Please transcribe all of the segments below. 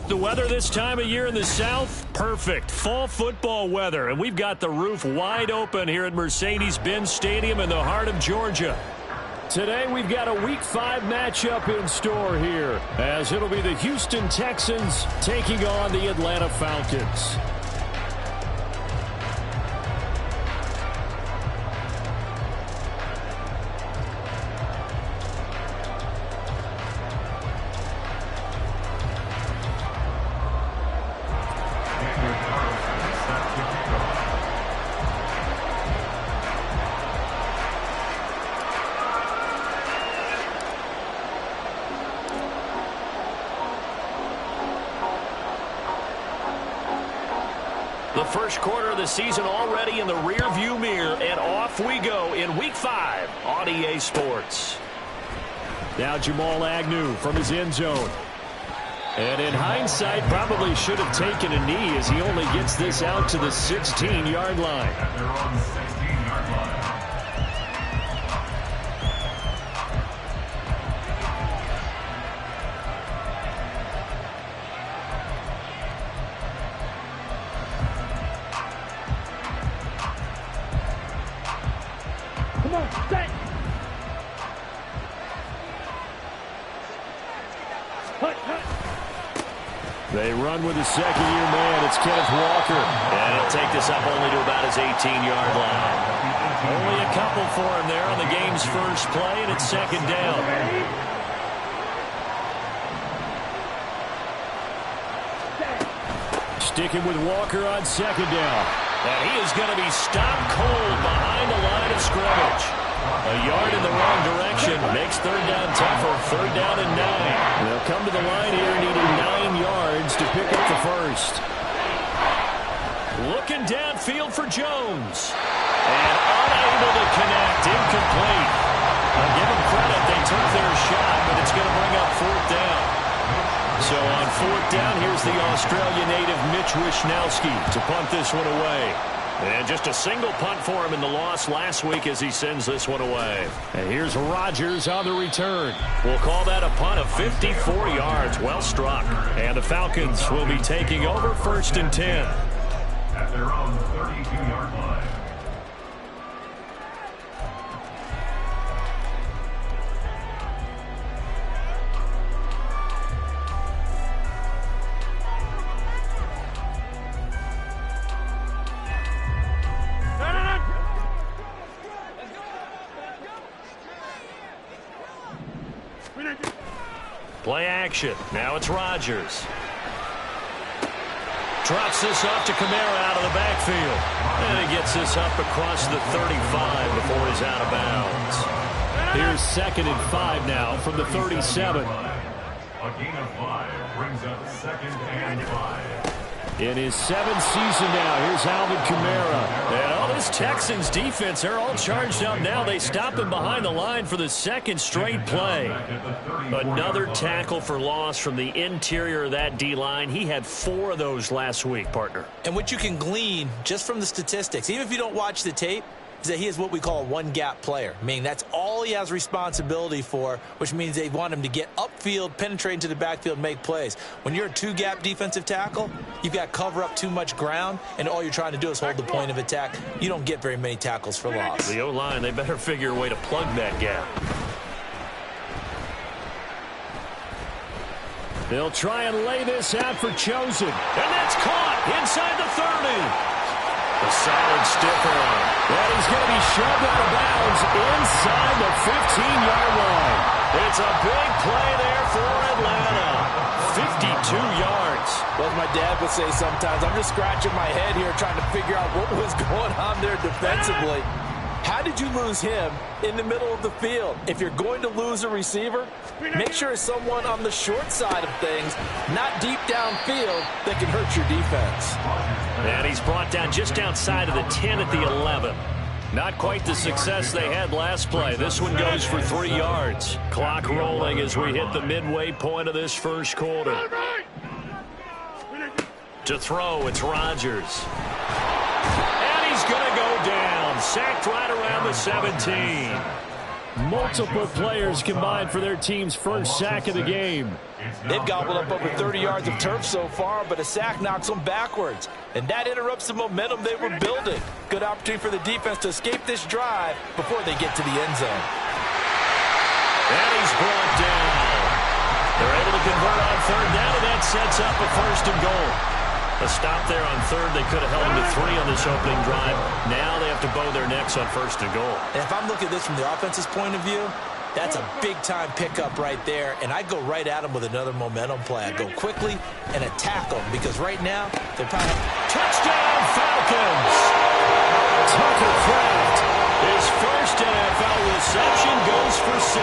The weather this time of year in the South, perfect. Fall football weather, and we've got the roof wide open here at Mercedes-Benz Stadium in the heart of Georgia. Today we've got a Week 5 matchup in store here, as it'll be the Houston Texans taking on the Atlanta Falcons. The first quarter of the season already in the rear-view mirror, and off we go in Week 5 on EA Sports. Now Jamal Agnew from his end zone. And in hindsight, probably should have taken a knee as he only gets this out to the 16-yard line. They're on the 16-yard line. They run with the second-year man. It's Kenneth Walker. And he'll take this up only to about his 18-yard line. Only a couple for him there on the game's first play, and it's second down. Sticking with Walker on second down. And he is going to be stopped cold behind the line of scrimmage. A yard in the wrong direction makes third down tougher. Third down and 9. They'll come to the line here needing 9 yards to pick up the first. Looking downfield for Jones. And unable to connect. Incomplete. I'll give them credit. They took their shot, but it's going to bring up fourth down. So on fourth down, here's the Australian native Mitch Wishnowsky to punt this one away. And just a single punt for him in the loss last week as he sends this one away. And here's Rodgers on the return. We'll call that a punt of 54 yards. Well struck. And the Falcons will be taking over first and 10. At their own 32-yard line. Play action. Now it's Rodgers. Drops this off to Kamara out of the backfield. And he gets this up across the 35 before he's out of bounds. Here's second and 5 now from the 37. A gain of 5 brings up second and 5. In his 7th season now, here's Alvin Kamara. And all this Texans defense, they're all charged up now. They stop him behind the line for the second straight play. Another tackle for loss from the interior of that D-line. He had 4 of those last week, partner. And what you can glean just from the statistics, even if you don't watch the tape, is that he is what we call a one-gap player, meaning that's all he has responsibility for, which means they want him to get upfield, penetrate into the backfield, make plays. When you're a two-gap defensive tackle, you've got to cover up too much ground, and all you're trying to do is hold the point of attack. You don't get very many tackles for loss. The O-line, they better figure a way to plug that gap. They'll try and lay this out for Chosen. And that's caught inside the 30. A solid stiff arm. And he's going to be shoved out of bounds inside the 15-yard line. It's a big play there for Atlanta. 52 yards. Well, as my dad would say sometimes, I'm just scratching my head here trying to figure out what was going on there defensively. How did you lose him in the middle of the field? If you're going to lose a receiver, make sure it's someone on the short side of things, not deep downfield, that can hurt your defense. And he's brought down just outside of the 10 at the 11. Not quite the success they had last play. This one goes for 3 yards. Clock rolling as we hit the midway point of this first quarter. To throw, it's Rodgers. And he's going to go down. Sacked right around the 17. Multiple players combined for their team's first sack of the game. They've gobbled up over 30 yards of turf so far, but a sack knocks them backwards. And that interrupts the momentum they were building. Good opportunity for the defense to escape this drive before they get to the end zone. And he's brought down. They're able to convert on third down, and that sets up a 1st and goal. A stop there on third. They could have held them to 3 on this opening drive. Now they have to bow their necks on 1st and goal. And if I'm looking at this from the offense's point of view, that's a big-time pickup right there, and I go right at them with another momentum play. I go quickly and attack them because right now they're probably... Touchdown, Falcons! Tucker Kraft. His first NFL reception goes for 6.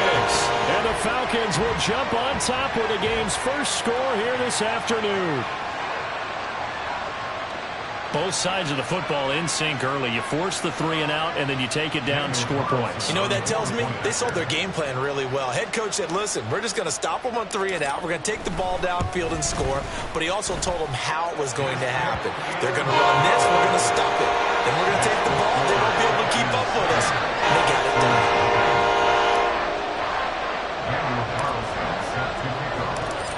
And the Falcons will jump on top with the game's first score here this afternoon. Both sides of the football in sync early. You force the 3 and out, and then you take it down and score points. You know what that tells me? They sold their game plan really well. Head coach said, listen, we're just going to stop them on 3 and out. We're going to take the ball downfield and score. But he also told them how it was going to happen. They're going to run this. We're going to stop it. Then we're going to take the ball. They won't be able to keep up with us. And they got it done.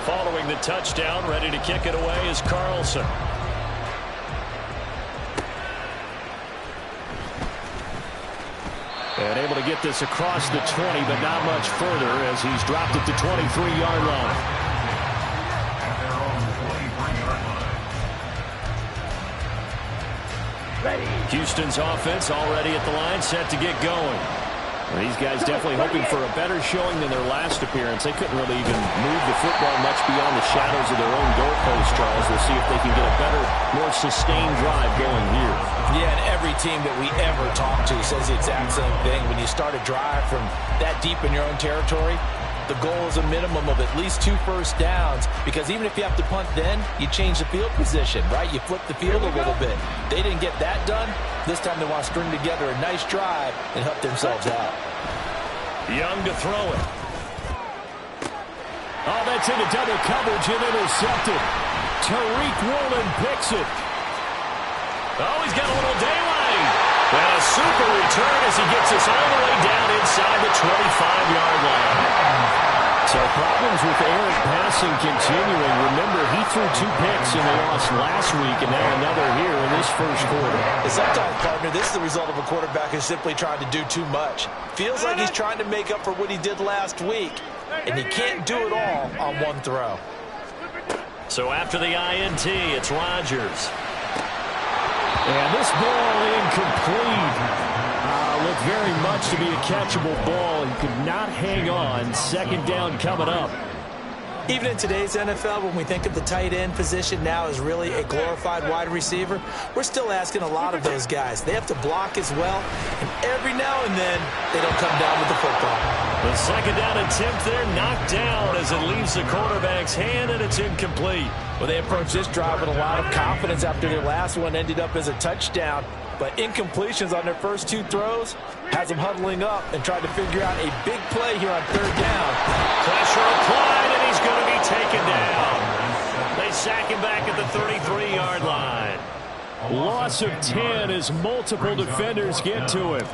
Following the touchdown, ready to kick it away is Carlson. And able to get this across the 20, but not much further as he's dropped it to 23-yard line. Houston's offense already at the line, set to get going. Well, these guys definitely hoping for a better showing than their last appearance. They couldn't really even move the football much beyond the shadows of their own goalpost, Charles. We'll see if they can get a better, more sustained drive going here. Yeah, and every team that we ever talk to says the exact same thing. When you start a drive from that deep in your own territory, the goal is a minimum of at least 2 first downs, because even if you have to punt then, you change the field position, right? You flip the field a little bit. They didn't get that done. This time they want to string together a nice drive and help themselves out. Young to throw it. Oh, that's into double coverage and intercepted. Tariq Woolen picks it. Oh, he's got a little daylight. And a super return as he gets us all the way down inside the 25-yard line. So problems with Eric passing continuing. Remember, he threw 2 picks in the loss last week, and now another here in this first quarter. And sometimes, partner, this is the result of a quarterback who's simply trying to do too much. Feels like he's trying to make up for what he did last week, and he can't do it all on one throw. So after the INT, it's Rodgers. And this ball incomplete. Looked very much to be a catchable ball. He could not hang on. 2nd down coming up. Even in today's NFL, when we think of the tight end position now as really a glorified wide receiver, we're still asking a lot of those guys. They have to block as well, and every now and then they don't come down with the football. The 2nd down attempt there knocked down as it leaves the quarterback's hand, and it's incomplete. Well, they approached this drive with a lot of confidence after their last one ended up as a touchdown. But incompletions on their first 2 throws has them huddling up and trying to figure out a big play here on 3rd down. Pressure applied, and he's going to be taken down. They sack him back at the 33-yard line. Loss of 10 as multiple defenders get to him.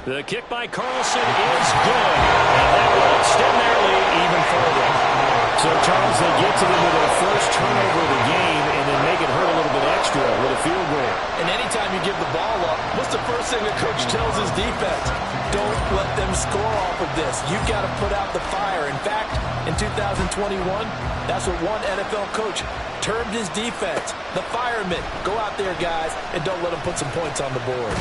The kick by Carlson is good, and that will extend their lead even further. So, Charles, they get to them with their first turnover of the game and then make it hurt a little bit extra with a field goal. And anytime you give the ball up, what's the first thing the coach tells his defense? Don't let them score off of this. You've got to put out the fire. In fact, in 2021, that's what one NFL coach termed his defense. The firemen. Go out there, guys, and don't let them put some points on the board.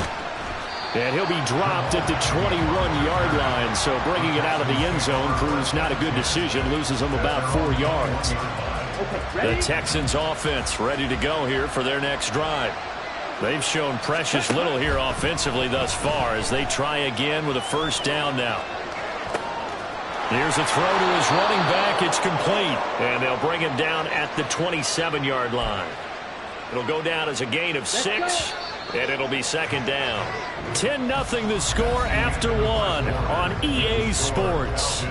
And he'll be dropped at the 21-yard line, so bringing it out of the end zone proves not a good decision, loses them about 4 yards. The Texans offense ready to go here for their next drive. They've shown precious little here offensively thus far as they try again with a 1st down now. Here's a throw to his running back. It's complete, and they'll bring him down at the 27-yard line. It'll go down as a gain of 6. And it'll be 2nd down. 10-0 the score after 1 on EA Sports.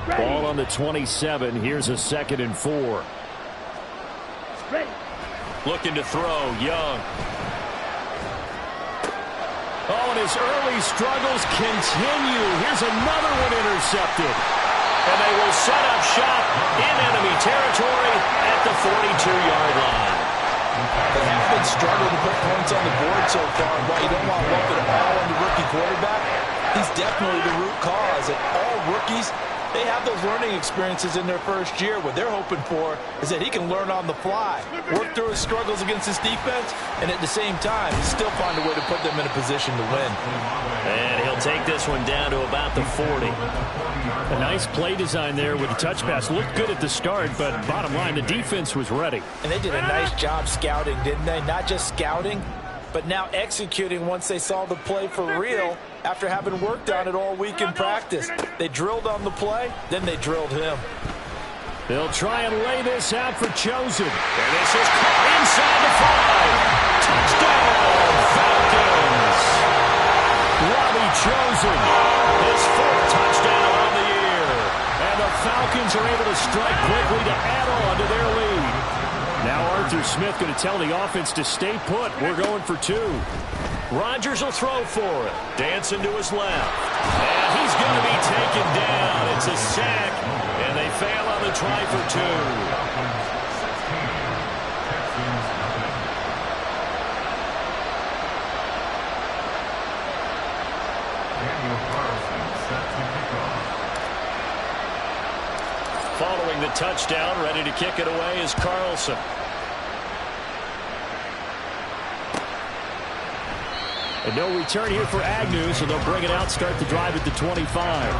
Ball on the 27. Here's a 2nd and 4. Looking to throw, Young. Oh, and his early struggles continue. Here's another one intercepted. And they will set up shop in enemy territory at the 42-yard line. They have been struggling to put points on the board so far. And while you don't want to lump it all on the rookie quarterback, he's definitely the root cause. And all rookies, they have those learning experiences in their first year. What they're hoping for is that he can learn on the fly, work through his struggles against his defense, and at the same time, still find a way to put them in a position to win. And he'll take this one down to about the 40. A nice play design there with the touch pass. Looked good at the start, but bottom line, the defense was ready. And they did a nice job scouting, didn't they? Not just scouting, but now executing once they saw the play for real after having worked on it all week in practice. They drilled on the play, then they drilled him. They'll try and lay this out for Chosen. And this is caught inside the 5. Touchdown, Falcons. Robbie Chosen. His 4th touchdown on the year. And the Falcons are able to strike quickly to add on to their lead. Now Arthur Smith going to tell the offense to stay put. We're going for 2. Rodgers will throw for it. Dancing to his left. And he's going to be taken down. It's a sack. And they fail on the try for 2. Following the touchdown, ready to kick it away is Carlson. And no return here for Agnew, so they'll bring it out, start the drive at the 25.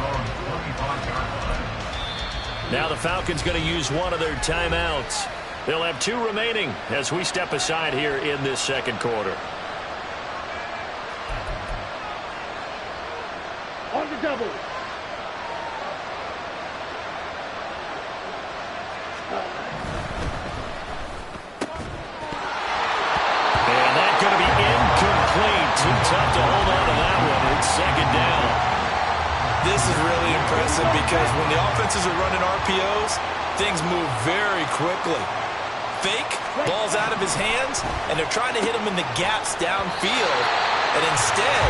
Now the Falcons going to use one of their timeouts. They'll have 2 remaining as we step aside here in this 2nd quarter. On the double. And that's going to be incomplete. Too tough to hold on to that one. It's 2nd down. This is really impressive because when the offenses are running RPOs, things move very quickly. Fake, ball's out of his hands, and they're trying to hit him in the gaps downfield. And instead,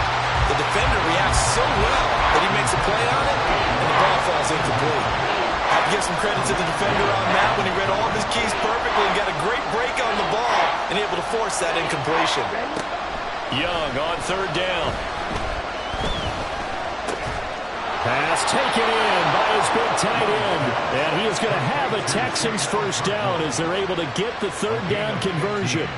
the defender reacts so well that he makes a play on it, and the ball falls incomplete. I have to give some credit to the defender on that when he read all of his keys perfectly and got a great break on the ball and able to force that incompletion. Young on 3rd down. Pass taken in by his big tight end. And he is going to have a Texans 1st down as they're able to get the 3rd down conversion.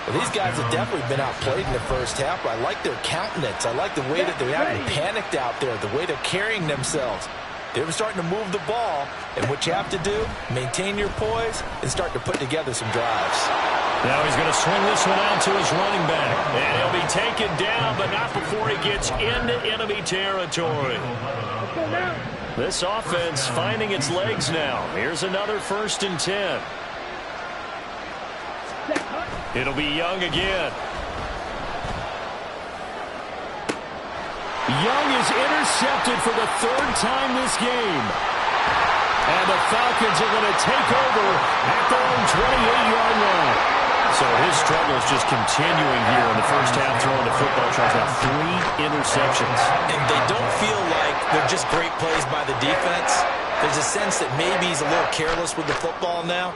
Well, these guys have definitely been outplayed in the first half, but I like their countenance. I like the way that they haven't panicked out there, the way they're carrying themselves. They're starting to move the ball, and what you have to do, maintain your poise and start to put together some drives. Now he's going to swing this one out to his running back. And he'll be taken down, but not before he gets into enemy territory. This offense finding its legs now. Here's another 1st and 10. It'll be Young again. Young is intercepted for the 3rd time this game. And the Falcons are going to take over at their own 28-yard line. So his struggle is just continuing here in the first half, throwing the football. Tries out 3 interceptions. And they don't feel like they're just great plays by the defense. There's a sense that maybe he's a little careless with the football now.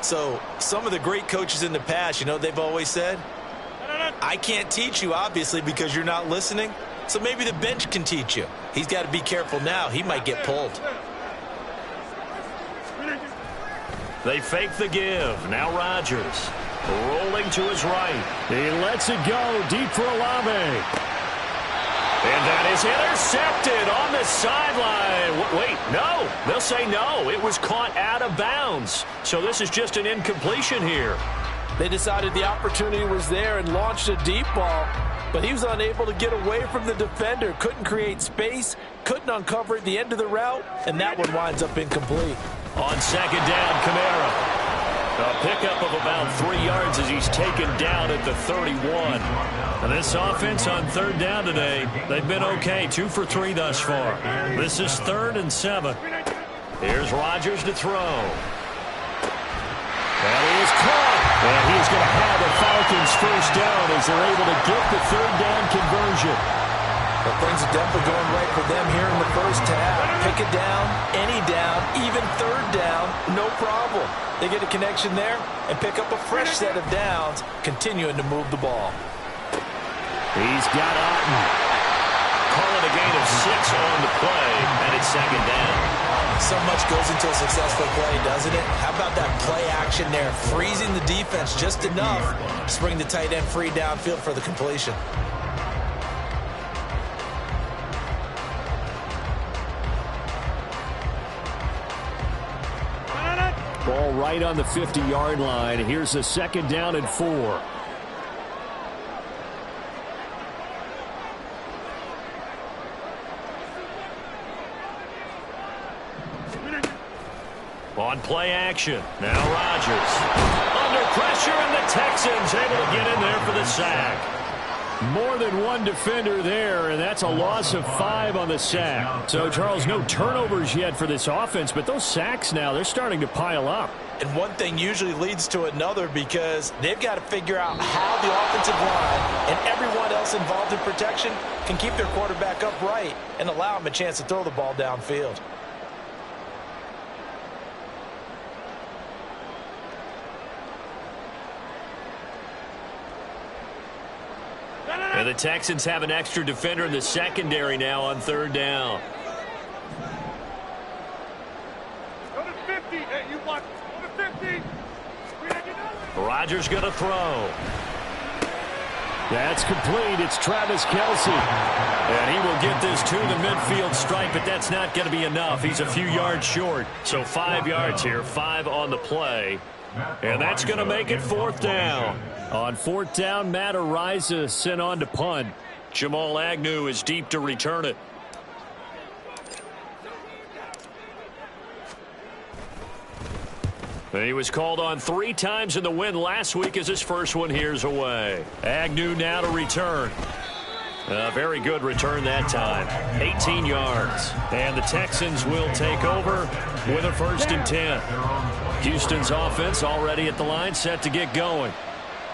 So some of the great coaches in the past, you know, they've always said, I can't teach you, obviously, because you're not listening. So maybe the bench can teach you. He's got to be careful now. He might get pulled. They fake the give. Now Rodgers rolling to his right. He lets it go deep for Olave. And that is intercepted on the sideline. Wait, no. They'll say no. It was caught out of bounds. So this is just an incompletion here. They decided the opportunity was there and launched a deep ball, but he was unable to get away from the defender. Couldn't create space, couldn't uncover at the end of the route, and that one winds up incomplete. On 2nd down, Kamara. A pickup of about 3 yards as he's taken down at the 31. And this offense on third down today, they've been okay. 2 for 3 thus far. This is 3rd and 7. Here's Rodgers to throw. And he is caught. And he's going to have the Falcons first down as they're able to get the third down conversion. But things are definitely going right for them here in the first half. Pick it down, any down, even third down, no problem. They get a connection there and pick up a fresh set of downs, continuing to move the ball. He's got Otten. Calling a gain of 6 on the play, and it's 2nd down. So much goes into a successful play, doesn't it? How about that play action there, freezing the defense just enough to bring the tight end free downfield for the completion. Ball right on the 50-yard line. Here's a 2nd down and 4. On play action. Now Rodgers. Under pressure, and the Texans able to get in there for the sack. More than one defender there, and that's a loss of 5 on the sack. So, Charles, no turnovers yet for this offense, but those sacks now, they're starting to pile up. And one thing usually leads to another because they've got to figure out how the offensive line and everyone else involved in protection can keep their quarterback upright and allow him a chance to throw the ball downfield. And the Texans have an extra defender in the secondary now on third down. Go to 50. Hey, you watch. Go to 50. Rodgers going to throw. That's complete. It's Travis Kelce. And he will get this to the midfield stripe, but that's not going to be enough. He's a few yards short. So 5 yards here, 5 on the play. And that's going to make it 4th down. On 4th down, Matt Araiza sent on to punt. Jamal Agnew is deep to return it. And he was called on 3 times in the win last week as his first one here's away. Agnew now to return. A very good return that time. 18 yards. And the Texans will take over with a 1st and 10. Houston's offense already at the line, set to get going.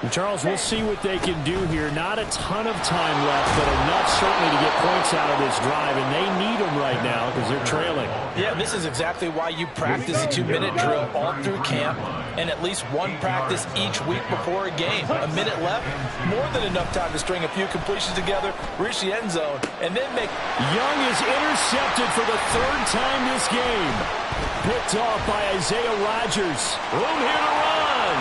And Charles, we'll see what they can do here. Not a ton of time left, but enough certainly to get points out of this drive, and they need them right now because they're trailing. Yeah, this is exactly why you practice a 2-minute drill all through camp and at least one practice each week before a game. A minute left, more than enough time to string a few completions together, reach the end zone, and then make... Young is intercepted for the 3rd time this game. Picked off by Isaiah Rodgers. Room here to run.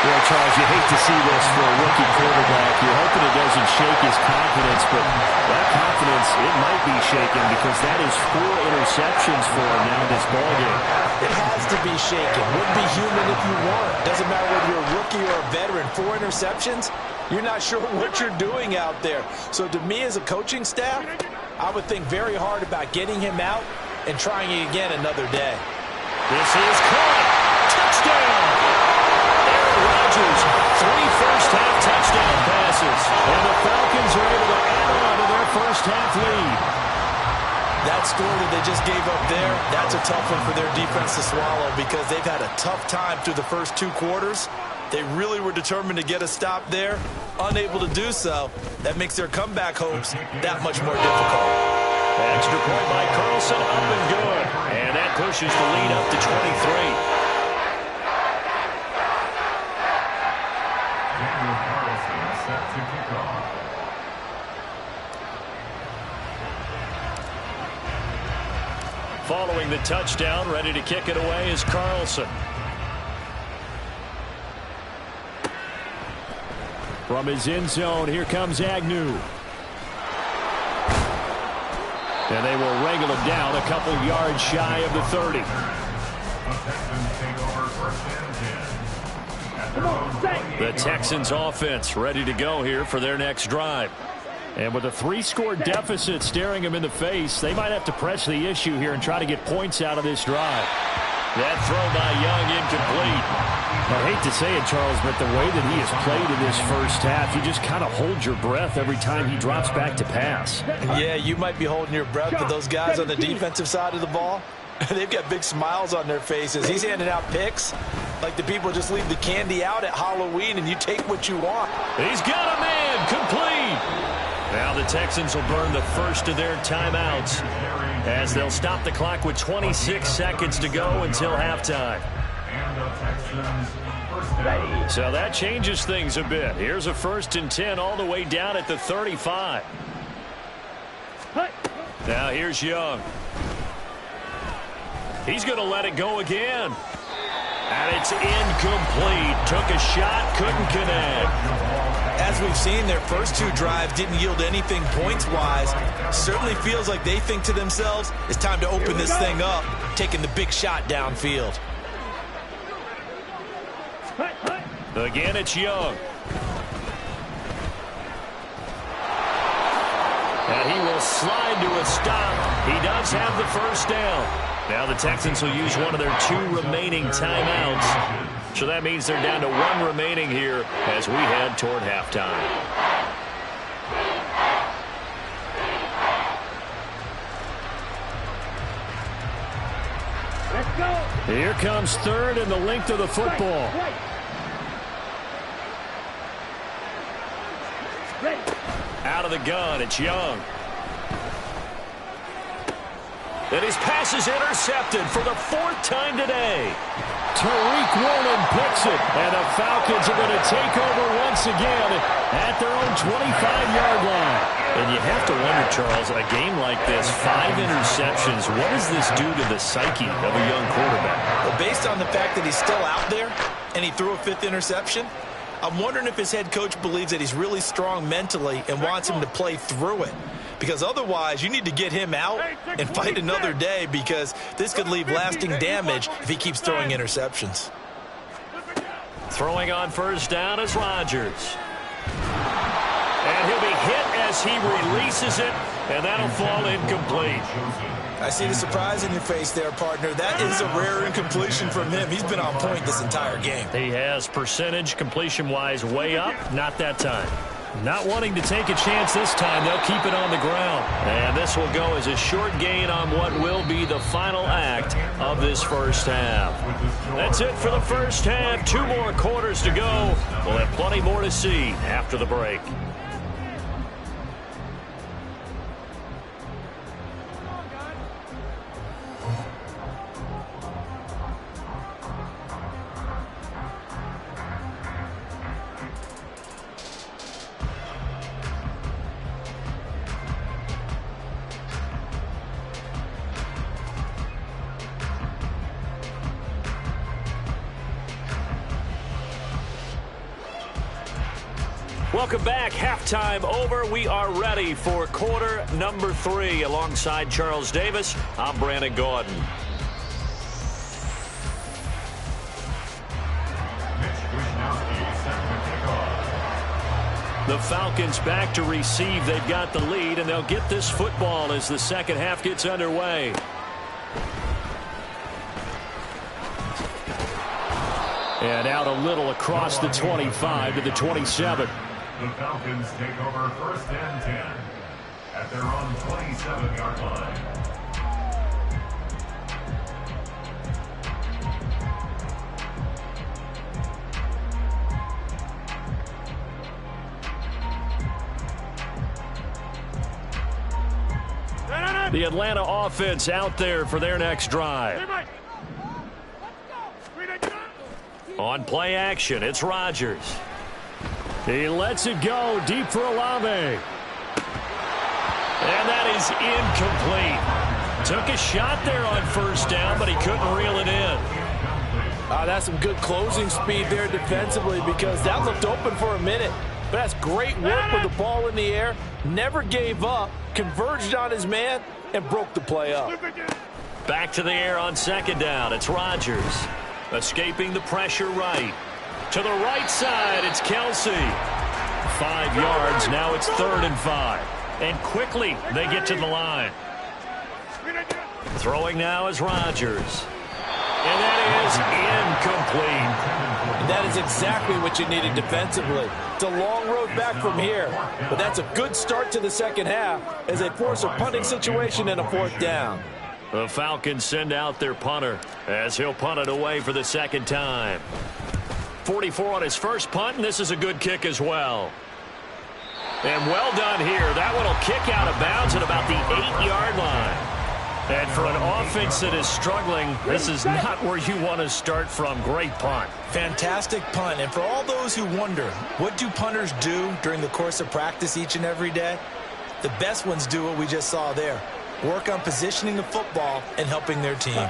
Well, Charles, you hate to see this for a rookie quarterback. You're hoping it doesn't shake his confidence, but that confidence, it might be shaken because that is 4 interceptions for him now in this ballgame. It has to be shaken. Wouldn't be human if you weren't. Doesn't matter whether you're a rookie or a veteran. 4 interceptions, you're not sure what you're doing out there. So to me as a coaching staff, I would think very hard about getting him out and trying it again another day. This is caught. Touchdown. Rodgers, 3 first-half touchdown passes. And the Falcons are able to add on to their first-half lead. That score that they just gave up there, that's a tough one for their defense to swallow because they've had a tough time through the first 2 quarters. They really were determined to get a stop there, unable to do so. That makes their comeback hopes that much more difficult. Extra point by Carlson, up and good. And that pushes the lead up to 23. Following the touchdown, ready to kick it away is Carlson. From his end zone, here comes Agnew. And they will wrangle him down a couple yards shy of the 30. The Texans offense ready to go here for their next drive. And with a 3-score deficit staring them in the face, they might have to press the issue here and try to get points out of this drive. That throw by Young incomplete. I hate to say it, Charles, but the way that he has played in this first half, you just kind of hold your breath every time he drops back to pass. Yeah, you might be holding your breath, but those guys on the defensive side of the ball, they've got big smiles on their faces. He's handing out picks like the people just leave the candy out at Halloween and you take what you want. He's got a man, complete. Now the Texans will burn the first of their timeouts as they'll stop the clock with 26 seconds to go until halftime. So that changes things a bit. Here's a 1st and 10 all the way down at the 35. Now here's Young. He's going to let it go again. And it's incomplete. Took a shot, couldn't connect. As we've seen, their first 2 drives didn't yield anything points-wise. Certainly feels like they think to themselves, it's time to open this thing up, taking the big shot downfield. Again, it's Young. And he will slide to a stop. He does have the first down. Now the Texans will use one of their 2 remaining timeouts. So that means they're down to 1 remaining here as we head toward halftime. Let's go. Here comes 3rd and the length of the football. Out of the gun, it's Young. And his pass is intercepted for the 4th time today. Tariq Woolen picks it, and the Falcons are going to take over once again at their own 25-yard line. And you have to wonder, Charles, a game like this, 5 interceptions, what does this do to the psyche of a young quarterback? Well, based on the fact that he's still out there and he threw a 5th interception, I'm wondering if his head coach believes that he's really strong mentally and wants him to play through it. Because otherwise, you need to get him out and fight another day because this could leave lasting damage if he keeps throwing interceptions. Throwing on 1st down is Rodgers. And he'll be hit as he releases it, and that'll fall incomplete. I see the surprise in your face there, partner. That is a rare incompletion from him. He's been on point this entire game. He has percentage completion-wise way up, not that time. Not wanting to take a chance this time, they'll keep it on the ground. And this will go as a short gain on what will be the final act of this first half. That's it for the first half. 2 more quarters to go. We'll have plenty more to see after the break. Welcome back. Halftime over. We are ready for quarter number 3. Alongside Charles Davis, I'm Brandon Gordon. The Falcons back to receive. They've got the lead, and they'll get this football as the second half gets underway. And out a little across the 25 to the 27. The Falcons take over 1st and 10 at their own 27-yard line. The Atlanta offense out there for their next drive. On play action, it's Rodgers. He lets it go deep for Olave. And that is incomplete. Took a shot there on 1st down, but he couldn't reel it in. That's some good closing speed there defensively because that looked open for a minute. But that's great work with the ball in the air. Never gave up, converged on his man, and broke the play up. Back to the air on 2nd down. It's Rodgers. Escaping the pressure right. To the right side, it's Kelsey. 5 yards, now it's 3rd and 5. And quickly, they get to the line. Throwing now is Rodgers. And that is incomplete. And that is exactly what you needed defensively. It's a long road back from here, but that's a good start to the second half as they force a punting situation and a fourth down. The Falcons send out their punter as he'll punt it away for the second time. 44 on his first punt, and this is a good kick as well. And well done here. That one will kick out of bounds at about the 8-yard line. And for an offense that is struggling, this is not where you want to start from. Great punt. Fantastic punt. And for all those who wonder, what do punters do during the course of practice each and every day? The best ones do what we just saw there. Work on positioning the football and helping their team.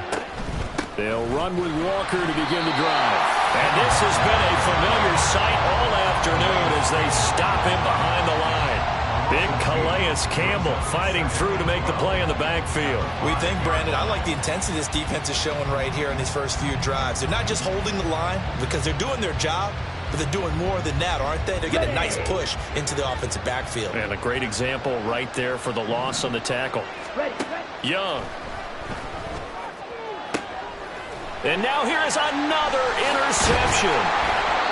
They'll run with Walker to begin the drive. And this has been a familiar sight all afternoon as they stop him behind the line. Big Calais Campbell fighting through to make the play in the backfield. We think, Brandon, I like the intensity this defense is showing right here in these first few drives. They're not just holding the line because they're doing their job, but they're doing more than that, aren't they? They're getting a nice push into the offensive backfield. And a great example right there for the loss on the tackle. Young. And now here is another interception.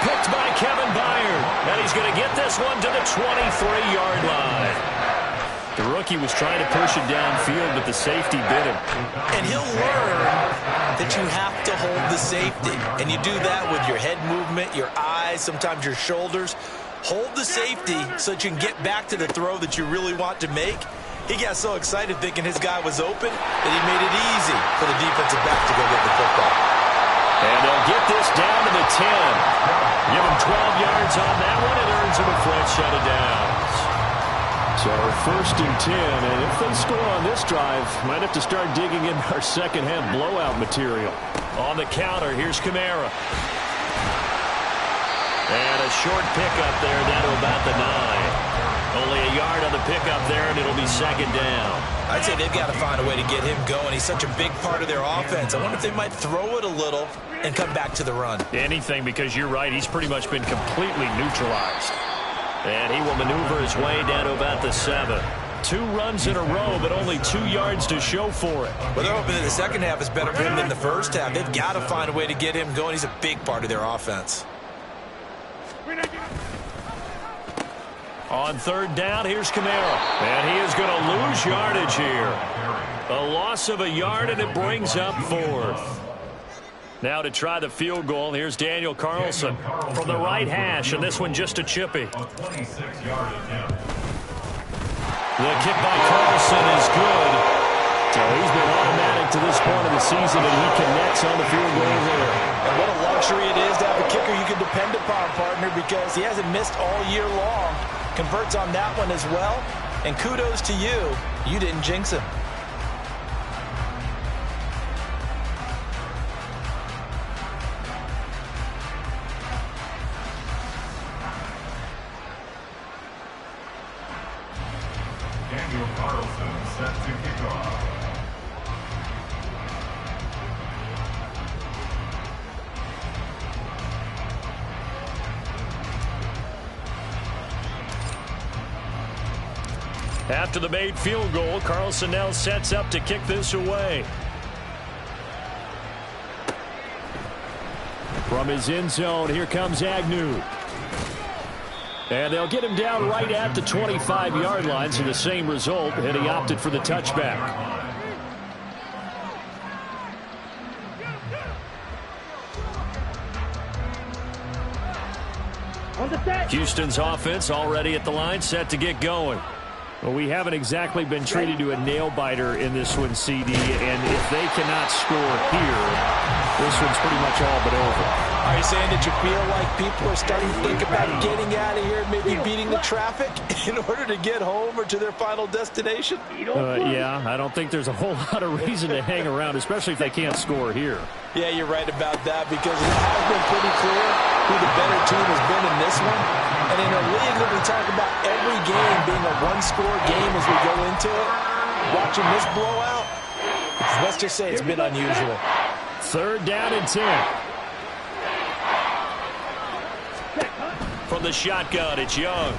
Picked by Kevin Byard. And he's going to get this one to the 23-yard line. The rookie was trying to push it downfield, but the safety bit him. And he'll learn that you have to hold the safety. And you do that with your head movement, your eyes, sometimes your shoulders. Hold the safety so that you can get back to the throw that you really want to make. He got so excited thinking his guy was open that he made it easy for the defensive back to go get the football. And they'll get this down to the 10. Give him 12 yards on that one. It earns him a fresh set of downs. So first and 10, and if they score on this drive, might have to start digging in our second half blowout material. On the counter, here's Kamara. And a short pickup there down to about the 9. Only a yard on the pickup there, and it'll be second down. I'd say they've got to find a way to get him going. He's such a big part of their offense. I wonder if they might throw it a little and come back to the run. Anything, because you're right. He's pretty much been completely neutralized. And he will maneuver his way down to about the 7. 2 runs in a row, but only 2 yards to show for it. Well, they're hoping that the second half is better for him than the first half. They've got to find a way to get him going. He's a big part of their offense. On third down, here's Kamara. And he is going to lose yardage here. A loss of a yard, and it brings up 4th. Now to try the field goal, here's Daniel Carlson from the right hash, and this one just a chippy. The kick by Carlson is good. So he's been automatic to this point of the season, and he connects on the field goal there. And what a luxury it is to have a kicker you can depend upon, partner, because he hasn't missed all year long. Converts on that one as well. And kudos to you. You didn't jinx him. Daniel Carlson set to kick off. After the made field goal, Carlson now sets up to kick this away. From his end zone, here comes Agnew. And they'll get him down right at the 25-yard line, so the same result, and he opted for the touchback. Houston's offense already at the line, set to get going. Well, we haven't exactly been treated to a nail-biter in this one, CD, and if they cannot score here, this one's pretty much all but over. Are you saying that you feel like people are starting to think about getting out of here, maybe beating the traffic in order to get home or to their final destination? Yeah, I don't think there's a whole lot of reason to hang around, especially if they can't score here. Yeah, you're right about that, because it has been pretty clear who the better team has been in this one. And in a league that we talk about every game being a one-score game as we go into it, watching this blowout, let's just say it's been unusual. Third down and 10. From the shotgun, it's Young.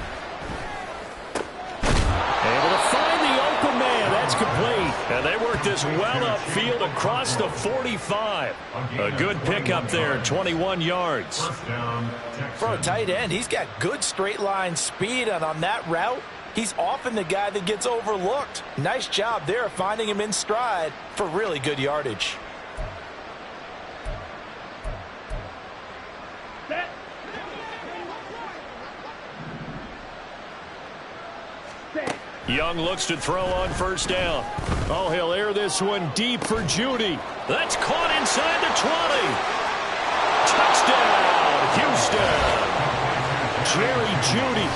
Able to find the open man. That's complete. And they work this well upfield across the 45. A good pickup there, 21 yards. For a tight end, he's got good straight line speed, and on that route, he's often the guy that gets overlooked. Nice job there finding him in stride for really good yardage. Young looks to throw on first down. Oh, he'll air this one deep for Judy. That's caught inside the 20. Touchdown, Houston. Jerry Judy,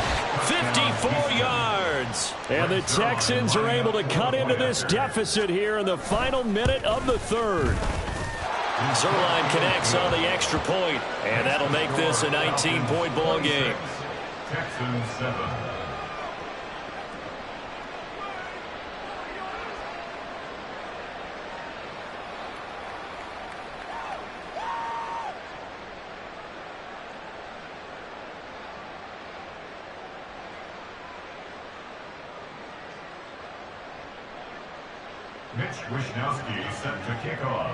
54 yards. And the Texans are able to cut into this deficit here in the final minute of the third. Zerline connects on the extra point, and that'll make this a 19-point ball game. Texans 7. Mitch Wishnowsky set to kick off.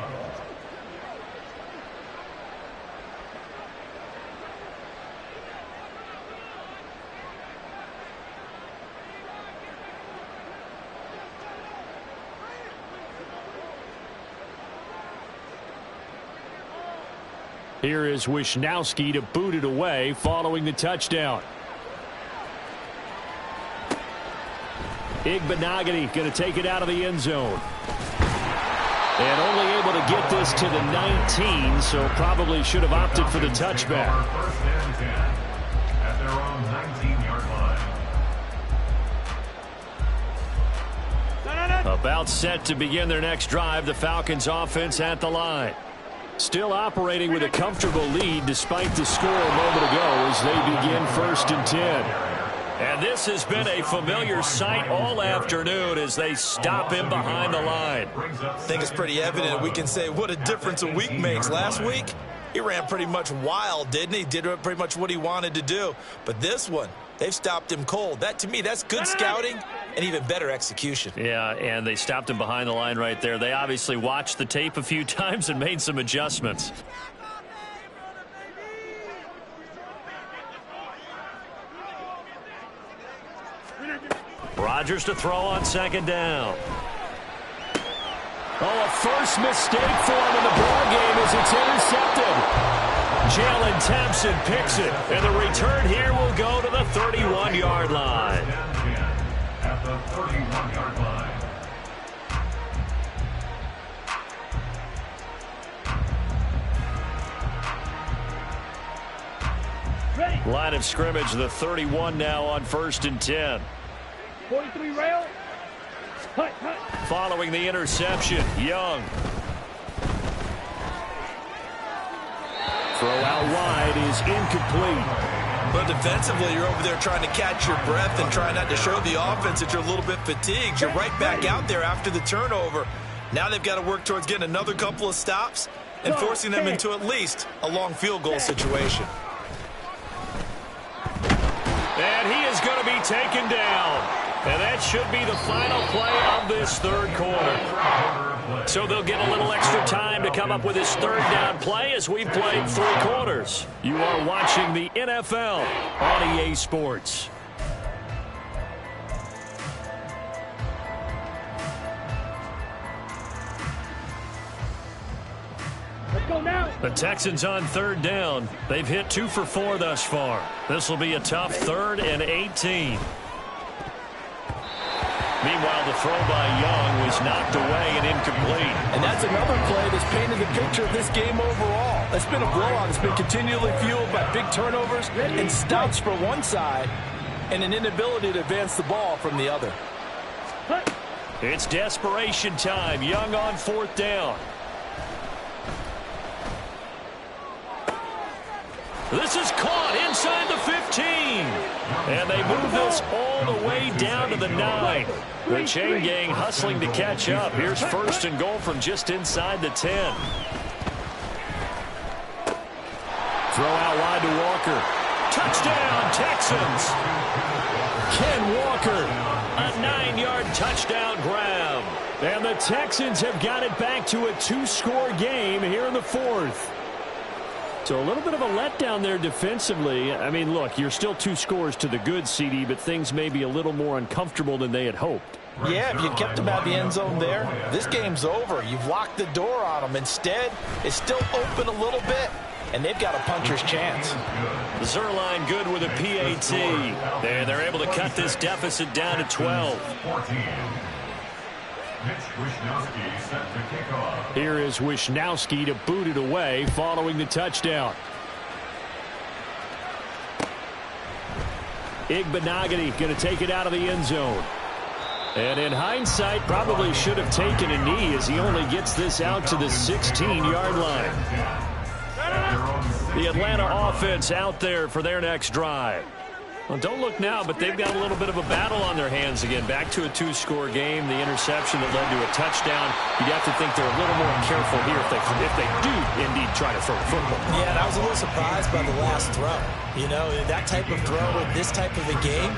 Here is Wishnowsky to boot it away following the touchdown. Igbenogany going to take it out of the end zone. And only able to get this to the 19, so probably should have opted for the touchback. First and 10 at their own 19-yard line. About set to begin their next drive, the Falcons offense at the line. Still operating with a comfortable lead despite the score a moment ago as they begin 1st and 10. And this has been a familiar sight all afternoon as they stop him behind the line. I think it's pretty evident. We can say what a difference a week makes. Last week, he ran pretty much wild, didn't he? Did pretty much what he wanted to do. But this one, they've stopped him cold. That, to me, that's good scouting and even better execution. Yeah, and they stopped him behind the line right there. They obviously watched the tape a few times and made some adjustments. Rodgers to throw on 2nd down. Oh, a first mistake for him in the ball game as it's intercepted. Jalen Thompson picks it, and the return here will go to the 31-yard line. At the 31-yard line. Line of scrimmage, the 31 now on 1st and 10. 43 rail. Hut. Following the interception, Young. Throw out wide is incomplete. But defensively, you're over there trying to catch your breath and try not to show the offense that you're a little bit fatigued. You're right back out there after the turnover. Now they've got to work towards getting another couple of stops and forcing them into at least a long field goal situation. And he is going to be taken down. And that should be the final play of this third quarter. So they'll get a little extra time to come up with his 3rd down play as we played 3 quarters. You are watching the NFL on EA Sports. Let's go now. The Texans on 3rd down. They've hit 2 for 4 thus far. This will be a tough 3rd and 18. Meanwhile, the throw by Young was knocked away and incomplete. And that's another play that's painted the picture of this game overall. It's been a blowout. It's been continually fueled by big turnovers and stops for one side and an inability to advance the ball from the other. It's desperation time. Young on 4th down. This is caught inside the 15. And they move this all the way down to the 9. The chain gang hustling to catch up. Here's 1st and goal from just inside the 10. Throw out wide to Walker. Touchdown, Texans. Ken Walker, a 9-yard touchdown grab. And the Texans have got it back to a 2-score game here in the fourth. So a little bit of a letdown there defensively. I mean, look, you're still 2 scores to the good, CD, but things may be a little more uncomfortable than they had hoped. Yeah, if you kept them out of the end zone there, this game's over. You've locked the door on them. Instead, it's still open a little bit, and they've got a puncher's chance. Zerline good with a PAT. And they're able to cut this deficit down to 12. Here is Wisnowski to boot it away following the touchdown. Igbenogany going to take it out of the end zone. And in hindsight, probably should have taken a knee as he only gets this out to the 16-yard line. The Atlanta offense out there for their next drive. Well, don't look now, but they've got a little bit of a battle on their hands again. Back to a 2-score game. The interception that led to a touchdown. You'd have to think they're a little more careful here if they do indeed try to throw the football. Yeah, and I was a little surprised by the last throw. You know, that type of throw in this type of a game,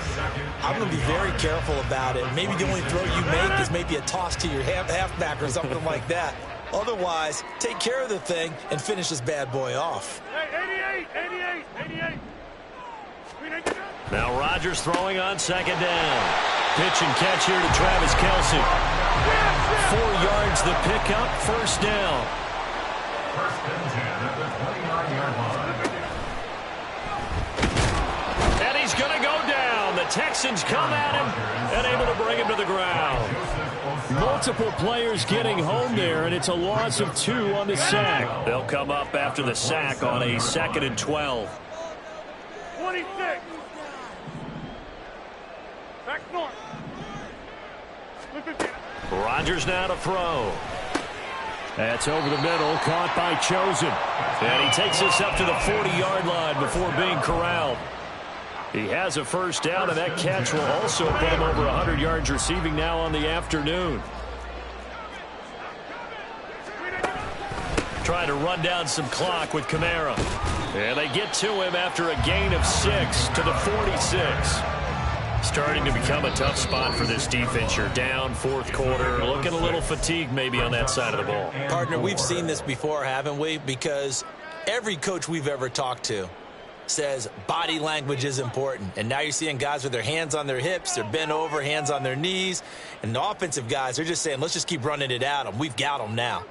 I'm going to be very careful about it. Maybe the only throw you make is maybe a toss to your halfback or something like that. Otherwise, take care of the thing and finish this bad boy off. Hey, 88. Now Rodgers throwing on second down. Pitch and catch here to Travis Kelce. 4 yards the pickup, first down. First and 10 at the 29-yard line. And he's going to go down. The Texans come at him and able to bring him to the ground. Multiple players getting home there, and it's a loss of 2 on the sack. They'll come up after the sack on a 2nd and 12. 26. Back north. Rodgers now to throw. That's over the middle, caught by Chosen. And he takes us up to the 40-yard line before being corralled. He has a first down, and that catch will also put him over 100 yards receiving now on the afternoon. Trying to run down some clock with Kamara. And they get to him after a gain of 6 to the 46. Starting to become a tough spot for this defense. You're down fourth quarter, looking a little fatigued maybe on that side of the ball. Partner, we've seen this before, haven't we? Because every coach we've ever talked to says body language is important. And now you're seeing guys with their hands on their hips, they're bent over, hands on their knees. And the offensive guys are just saying, let's just keep running it at them. We've got them now.